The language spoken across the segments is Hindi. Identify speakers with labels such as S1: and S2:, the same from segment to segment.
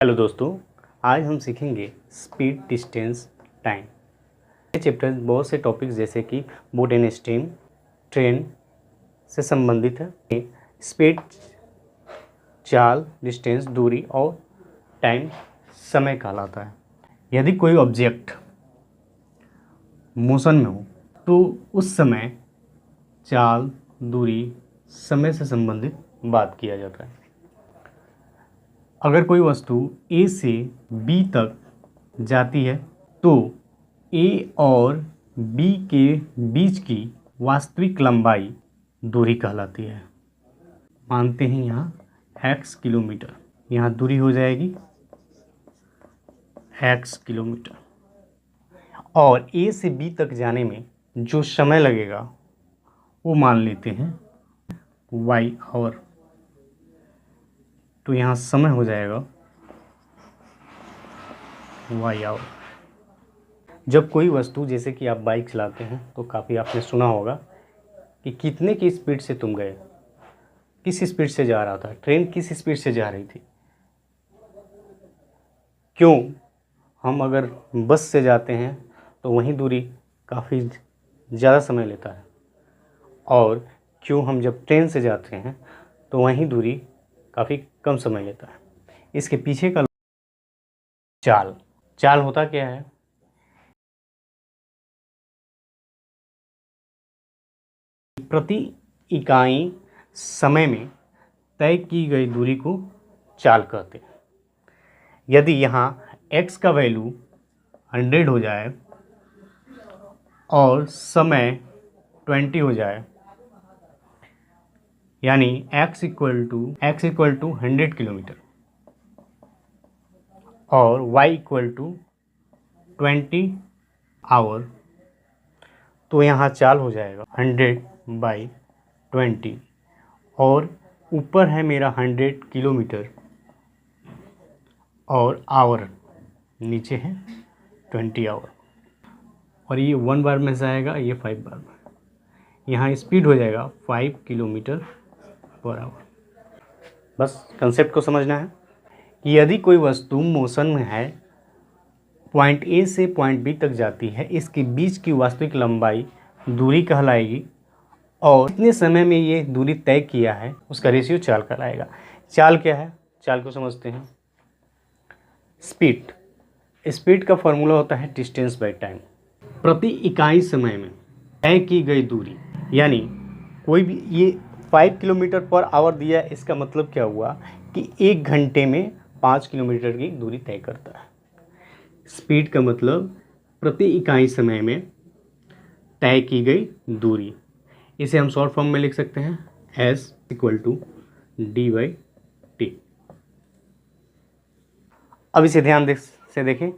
S1: हेलो दोस्तों, आज हम सीखेंगे स्पीड, डिस्टेंस, टाइम। ये चैप्टर बहुत से टॉपिक्स जैसे कि बोट एंड स्टीम, ट्रेन से संबंधित है। स्पीड चाल, डिस्टेंस दूरी और टाइम समय कहलाता है। यदि कोई ऑब्जेक्ट मोशन में हो तो उस समय चाल, दूरी, समय से संबंधित बात किया जाता है। अगर कोई वस्तु ए से बी तक जाती है तो ए और बी के बीच की वास्तविक लंबाई दूरी कहलाती है। मानते हैं यहाँ x किलोमीटर, यहाँ दूरी हो जाएगी x किलोमीटर, और ए से बी तक जाने में जो समय लगेगा वो मान लेते हैं y आवर। तो यहाँ समय हो जाएगा y आवर। जब कोई वस्तु, जैसे कि आप बाइक चलाते हैं तो काफ़ी आपने सुना होगा कि कितने की स्पीड से तुम गए, किस स्पीड से जा रहा था, ट्रेन किस स्पीड से जा रही थी। क्यों हम अगर बस से जाते हैं तो वही दूरी काफ़ी ज़्यादा समय लेता है, और क्यों हम जब ट्रेन से जाते हैं तो वही दूरी काफ़ी कम समय लेता है। इसके पीछे का चाल चाल होता क्या है? प्रति इकाई समय में तय की गई दूरी को चाल कहते हैं। यदि यहाँ x का वैल्यू 100 हो जाए और समय 20 हो जाए, यानी x इक्वल टू 100 किलोमीटर और y इक्वल टू 20 आवर, तो यहाँ चाल हो जाएगा 100/20, और ऊपर है मेरा 100 किलोमीटर और आवर नीचे है 20 आवर, और ये 1 बार में से आएगा, ये 5 बार में। यहाँ स्पीड हो जाएगा 5 किलोमीटर पर आवर। बस कंसेप्ट को समझना है कि यदि कोई वस्तु मोशन में है, पॉइंट ए से पॉइंट बी तक जाती है, इसके बीच की वास्तविक लंबाई दूरी कहलाएगी, और कितने समय में ये दूरी तय किया है उसका रेशियो चाल कहलाएगा। चाल क्या है? चाल को समझते हैं। स्पीड का फॉर्मूला होता है डिस्टेंस बाय टाइम। प्रति इकाई समय में तय की गई दूरी, यानी कोई भी, ये 5 किलोमीटर पर आवर दिया है, इसका मतलब क्या हुआ कि 1 घंटे में 5 किलोमीटर की दूरी तय करता है। स्पीड का मतलब प्रति इकाई समय में तय की गई दूरी। इसे हम शॉर्ट फॉर्म में लिख सकते हैं S = d/t। अब इसे ध्यान से देखें।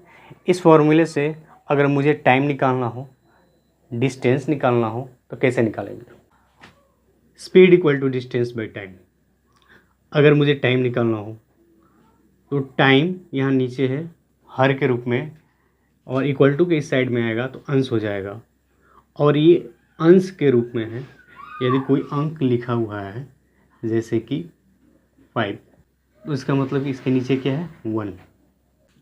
S1: इस फॉर्मूले से अगर मुझे टाइम निकालना हो, डिस्टेंस निकालना हो, तो कैसे निकालेंगे? Speed = distance by time. अगर मुझे टाइम निकालना हो तो टाइम यहाँ नीचे है हर के रूप में, और इक्वल टू के इस साइड में आएगा तो अंश हो जाएगा, और ये अंश के रूप में है। यदि कोई अंक लिखा हुआ है जैसे कि 5, तो इसका मतलब इसके नीचे क्या है? 1।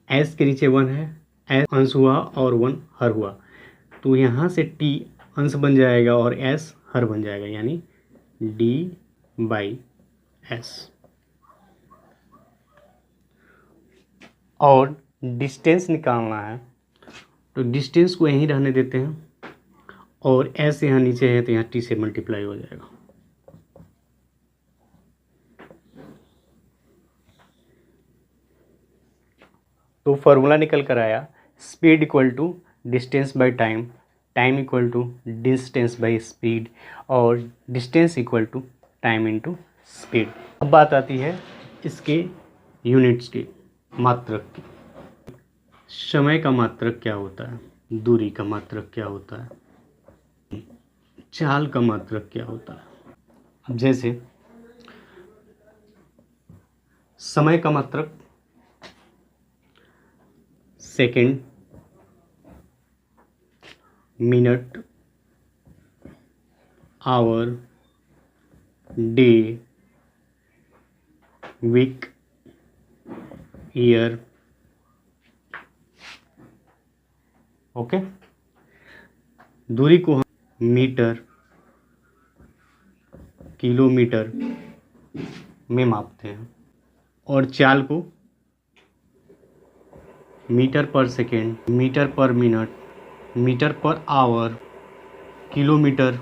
S1: S के नीचे 1 है, S अंश हुआ और 1 हर हुआ, तो यहाँ से T अंश बन जाएगा और S हर बन जाएगा, यानी d/s। और डिस्टेंस निकालना है तो डिस्टेंस को यहीं रहने देते हैं, और S यहाँ नीचे है तो यहाँ T से मल्टीप्लाई हो जाएगा। तो फॉर्मूला निकल कर आया, speed = distance by time, time = distance by speed, और डिस्टेंस = टाइम इंटू स्पीड। अब बात आती है इसके यूनिट्स की, मात्रक की। समय का मात्रक क्या होता है? दूरी का मात्रक क्या होता है? चाल का मात्रक क्या होता है? अब जैसे समय का मात्रक second, minute, hour, day, week, year, okay. दूरी को हम मीटर, किलोमीटर में मापते हैं, और चाल को मीटर पर सेकेंड, मीटर पर मिनट, मीटर पर आवर, किलोमीटर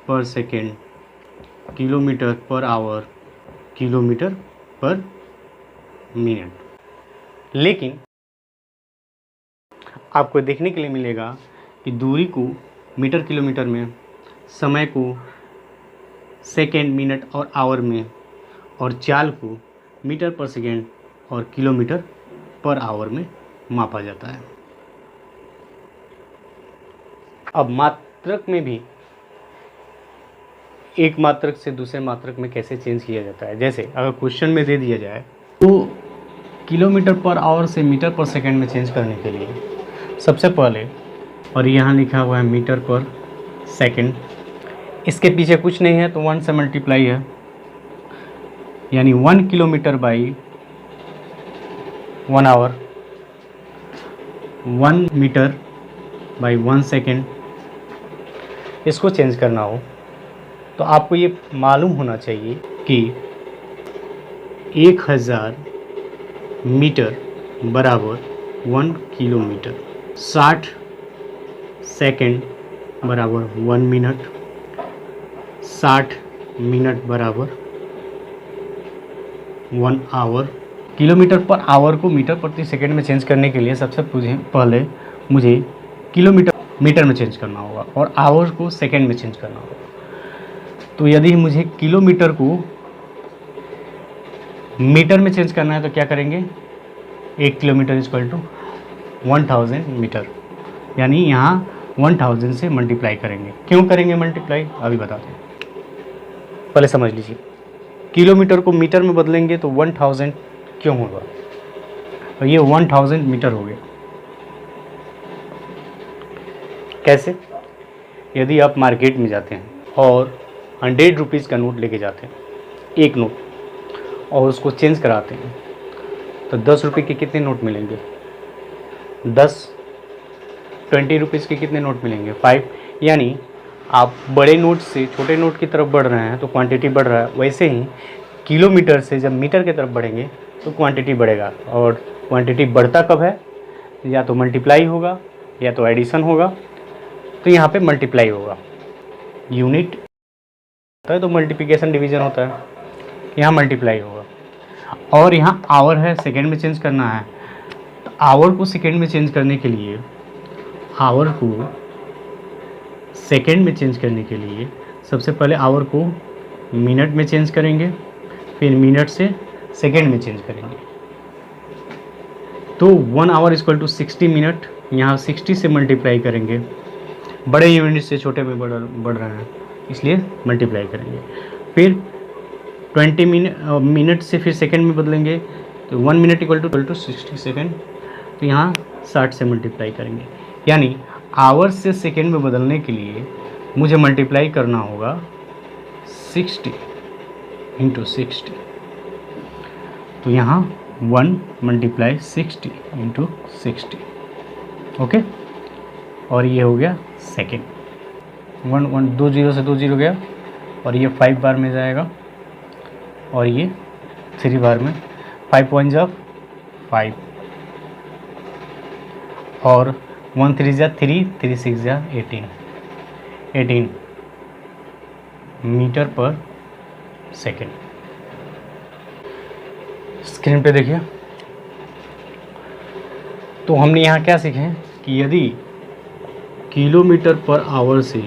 S1: पर सेकेंड, किलोमीटर पर आवर, किलोमीटर पर मिनट। लेकिन आपको देखने के लिए मिलेगा कि दूरी को मीटर किलोमीटर में, समय को सेकेंड मिनट और आवर में, और चाल को मीटर पर सेकेंड और किलोमीटर पर आवर में मापा जाता है। अब मात्रक में भी एक मात्रक से दूसरे मात्रक में कैसे चेंज किया जाता है, जैसे अगर क्वेश्चन में दे दिया जाए तो किलोमीटर पर आवर से मीटर पर सेकेंड में चेंज करने के लिए सबसे पहले, और यहाँ लिखा हुआ है मीटर पर सेकेंड, इसके पीछे कुछ नहीं है तो 1 से मल्टीप्लाई है, यानी 1 kilometre by 1 hour, 1 metre by 1 second. इसको चेंज करना हो तो आपको ये मालूम होना चाहिए कि 1000 मीटर बराबर 1 किलोमीटर, 60 सेकेंड बराबर 1 मिनट, 60 मिनट बराबर 1 आवर। किलोमीटर पर आवर को मीटर प्रति सेकेंड में चेंज करने के लिए सबसे पहले मुझे किलोमीटर मीटर में चेंज करना होगा और आवर को सेकेंड में चेंज करना होगा। तो यदि मुझे किलोमीटर को मीटर में चेंज करना है तो क्या करेंगे, 1 किलोमीटर इक्वल टू 1000 मीटर, यानी यहाँ 1000 से मल्टीप्लाई करेंगे। क्यों करेंगे मल्टीप्लाई, अभी बताते हैं, पहले समझ लीजिए। किलोमीटर को मीटर में बदलेंगे तो 1000 क्यों होगा, और ये 1000 मीटर हो गया। कैसे, यदि आप मार्केट में जाते हैं और 100 रुपीज़ का नोट लेके जाते हैं, एक नोट, और उसको चेंज कराते हैं तो 10 रुपये के कितने नोट मिलेंगे, 10। 20 रुपीज़ के कितने नोट मिलेंगे, 5। यानी आप बड़े नोट से छोटे नोट की तरफ बढ़ रहे हैं तो क्वांटिटी बढ़ रहा है। वैसे ही किलोमीटर से जब मीटर की तरफ बढ़ेंगे तो क्वांटिटी बढ़ेगा, और क्वांटिटी बढ़ता कब है, या तो मल्टीप्लाई होगा या तो एडिशन होगा। तो यहाँ पे मल्टीप्लाई होगा, यूनिट होता है तो मल्टीप्लिकेशन डिवीज़न होता है, यहाँ मल्टीप्लाई होगा। और यहाँ आवर है, सेकेंड में चेंज करना है, तो आवर को सेकेंड में चेंज करने के लिए, आवर को सेकेंड में चेंज करने के लिए सबसे पहले आवर को मिनट में चेंज करेंगे, फिर मिनट से सेकेंड में चेंज करेंगे। तो 1 आवर इक्वल टू 60 मिनट, यहाँ 60 से मल्टीप्लाई करेंगे, बड़े यूनिट से छोटे में बढ़ रहे हैं इसलिए मल्टीप्लाई करेंगे। फिर 20 मिनट से फिर सेकेंड में बदलेंगे तो 1 मिनट इक्वल टू 60 सेकेंड, तो यहाँ 60 से मल्टीप्लाई करेंगे। यानी आवर से सेकेंड में बदलने के लिए मुझे मल्टीप्लाई करना होगा 60 इंटू 60, तो यहाँ 1 मल्टीप्लाई 60 इंटू 60, ओके। और ये हो गया सेकेंड, 2 0 से 2 0 गया, और ये 5 बार में जाएगा, और ये 3 बार में, 5 1 जा 5, और 1 3 जा 3, 3 6 जा 18 मीटर पर सेकेंड। स्क्रीन पे देखिए, तो हमने यहाँ क्या सीखे कि यदि किलोमीटर पर आवर से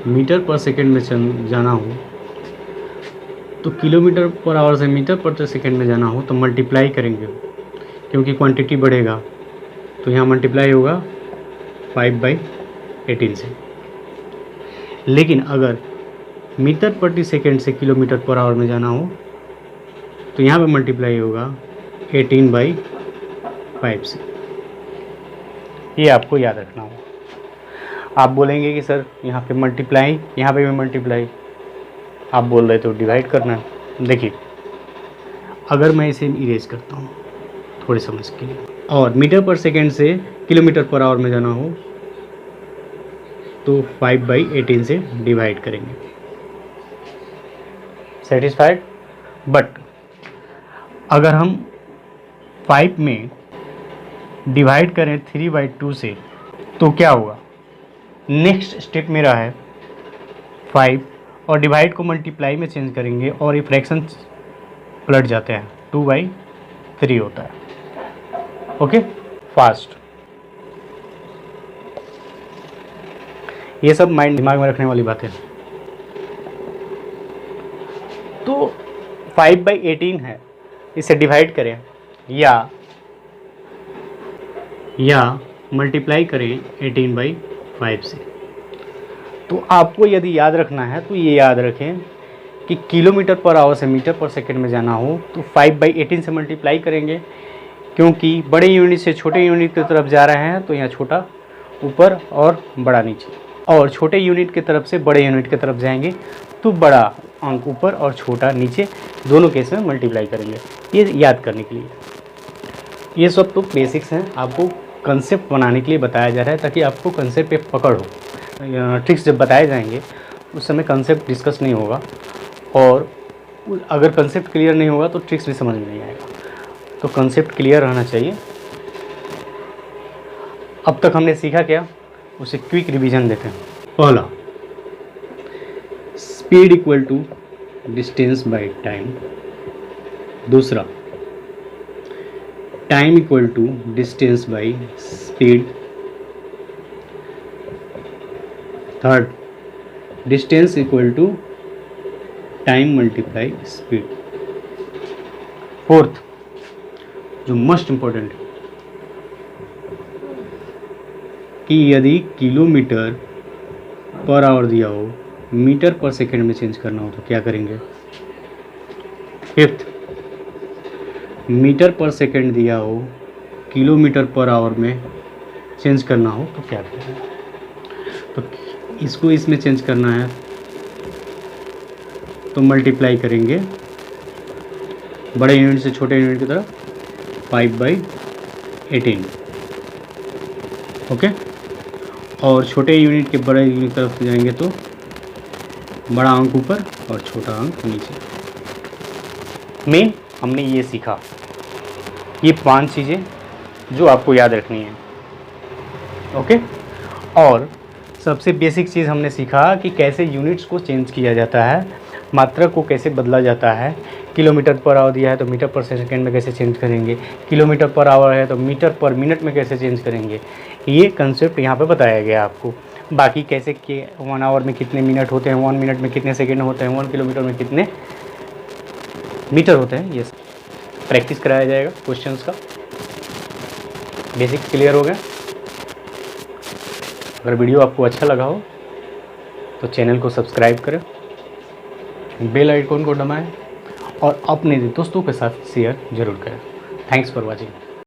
S1: मीटर पर सेकेंड में जाना हो, तो किलोमीटर पर आवर से मीटर पर सेकेंड में जाना हो तो मल्टीप्लाई करेंगे, क्योंकि क्वांटिटी बढ़ेगा। तो यहाँ मल्टीप्लाई होगा 5/18 से। लेकिन अगर मीटर प्रति सेकेंड से किलोमीटर पर आवर में जाना हो तो यहाँ पे मल्टीप्लाई होगा 18/5 से। ये आपको याद रखना होगा। आप बोलेंगे कि सर यहाँ पे मल्टीप्लाई, यहाँ पे भी मल्टीप्लाई, आप बोल रहे तो डिवाइड करना है। देखिए अगर मैं इसे इरेज करता हूँ थोड़े समझ के लिए, और मीटर पर सेकेंड से किलोमीटर पर आवर में जाना हो तो 5/18 से डिवाइड करेंगे। सेटिस्फाइड? बट अगर हम 5 में डिवाइड करें 3/2 से तो क्या होगा? नेक्स्ट स्टेप मेरा है 5 और डिवाइड को मल्टीप्लाई में चेंज करेंगे और ये फ्रैक्शन पलट जाते हैं, 2/3 होता है। Okay, fast. ये सब माइंड दिमाग में रखने वाली बातें। तो 5/18 है, इसे डिवाइड करें या मल्टीप्लाई करें 18/5 से। तो आपको यदि याद रखना है तो ये याद रखें कि किलोमीटर पर आवर से मीटर पर सेकंड में जाना हो तो 5/18 से मल्टीप्लाई करेंगे, क्योंकि बड़े यूनिट से छोटे यूनिट की तरफ जा रहे हैं तो यहाँ छोटा ऊपर और बड़ा नीचे, और छोटे यूनिट की तरफ से बड़े यूनिट की तरफ जाएंगे तो बड़ा अंक ऊपर और छोटा नीचे, दोनों केस में मल्टीप्लाई करेंगे। ये याद करने के लिए, ये सब तो बेसिक्स हैं, आपको कंसेप्ट बनाने के लिए बताया जा रहा है ताकि आपको कंसेप्ट पे पकड़ हो। ट्रिक्स जब बताए जाएंगे उस समय कंसेप्ट डिस्कस नहीं होगा, और अगर कंसेप्ट क्लियर नहीं होगा तो ट्रिक्स भी समझ में नहीं आएगा। तो कंसेप्ट क्लियर रहना चाहिए। अब तक हमने सीखा क्या, उसे क्विक रिवीजन देते हैं। पहला, speed equal to distance by time. दूसरा, time equal to distance by speed. Third, distance equal to time multiply speed. Fourth, जो मोस्ट इंपॉर्टेंट है, कि यदि किलोमीटर पर आवर दिया हो, मीटर पर सेकंड में चेंज करना हो तो क्या करेंगे। फिफ्थ, मीटर पर सेकंड दिया हो, किलोमीटर पर आवर में चेंज करना हो तो क्या करेंगे। तो इसको इसमें चेंज करना है तो मल्टीप्लाई करेंगे बड़े यूनिट से छोटे यूनिट की तरफ 5/18। ओके, और छोटे यूनिट के बड़े यूनिट की तरफ जाएंगे तो बड़ा अंक ऊपर और छोटा अंक नीचे। में हमने ये सीखा, ये 5 चीज़ें जो आपको याद रखनी है। ओके, और सबसे बेसिक चीज़ हमने सीखा कि कैसे यूनिट्स को चेंज किया जाता है, मात्रा को कैसे बदला जाता है। किलोमीटर पर आवर दिया है तो मीटर पर सेकंड में कैसे चेंज करेंगे, किलोमीटर पर आवर है तो मीटर पर मिनट में कैसे चेंज करेंगे। ये कंसेप्ट यहाँ पे बताया गया आपको। बाकी कैसे कि 1 आवर में कितने मिनट होते हैं, 1 मिनट में कितने सेकंड होते हैं, 1 किलोमीटर में कितने मीटर होते हैं, ये प्रैक्टिस कराया जाएगा क्वेश्चंस का। बेसिक क्लियर हो गया। अगर वीडियो आपको अच्छा लगा हो तो चैनल को सब्सक्राइब करें, बेल आइकन को दबाएं और अपने दोस्तों के साथ शेयर जरूर करें। Thanks for watching.